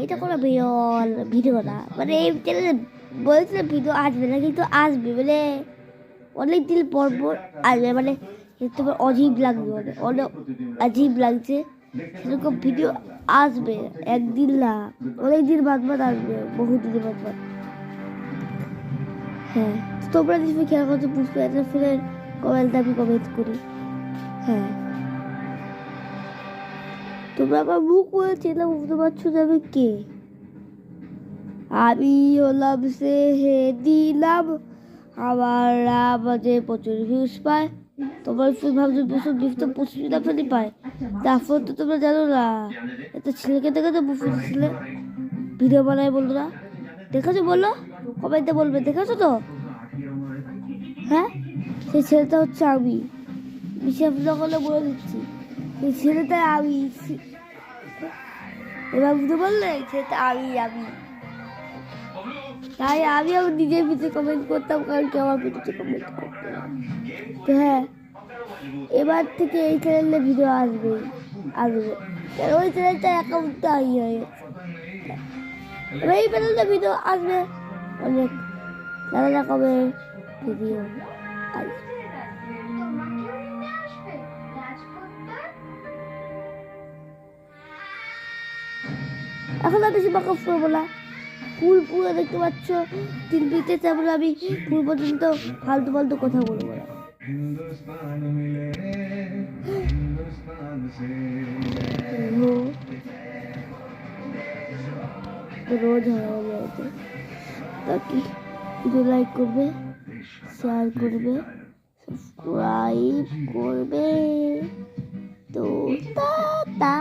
এটা কোনো বিরল ভিডিও না, মানে এই চ্যানেলে বলছিল ভিডিও আসবে না, কিন্তু আসবে, মানে অনেক দিন পর পর আসবে, মানে তোমার অজীব লাগবে, মানে অনেক আজীব লাগছে, সেরকম ভিডিও আসবে, একদিন না, অনেক দিন বাদ বাদ আসবে, বহু দিন বাদ বাদ। হ্যাঁ, তোমরা নিশ্চয়ই খেয়াল করছো পুষ্পা একটা ফিল্মের কমেন্টটা আমি কমেন্ট করি। হ্যাঁ, তোমরা আমার মুখ বলে চেনা বুঝতে পারছো যে আমি কে। আমি হলাম সে হে দিলাম, আমার নাম যে প্রচুর ভিউজ পায়। তোমার ফুল ভাবছো প্রচুর ভিউজ তো প্রচুর আপনারই পায়, তারপর তো তোমরা জানো না একটা ছেলেকে দেখেছো বুফুর ছেলে ভিডিও বানায়, বন্ধুরা দেখেছো বলো, কমেন্টে বলবে দেখেছো তো। হ্যাঁ, সেই ছেলেটা হচ্ছে আমি, বিশ্বাস না করলে বলে দিচ্ছি, সেই ছেলেটা আমি। এবার বুঝতে পারলে সেটা আমি তাই আমি আমার নিজের ভিতরে কমেন্ট করতাম, কারণ কেউ আমার ভিডিওতে কমেন্ট করতে না। তো হ্যাঁ, এবার থেকে এই চ্যানেলে ভিডিও আসবে, কারণ ওই চ্যানেলটা অ্যাকাউন্টটা হয়ে গেছে, এবার এই চ্যানেলটা ভিডিও আসবে অনেক, নানা রকমের ভিডিও আসবে। এখন আর বেশি বাকফ করবো না, ফুল পুরো দেখতে পাচ্ছ, তিন পিতে তেমন আমি ফুল পর্যন্ত ফালতু ফালতু কথা বলবো না। রোজ হয় তাকে ভিডিও লাইক করবে, শেয়ার করবে, সাবস্ক্রাইব করবে। তো টা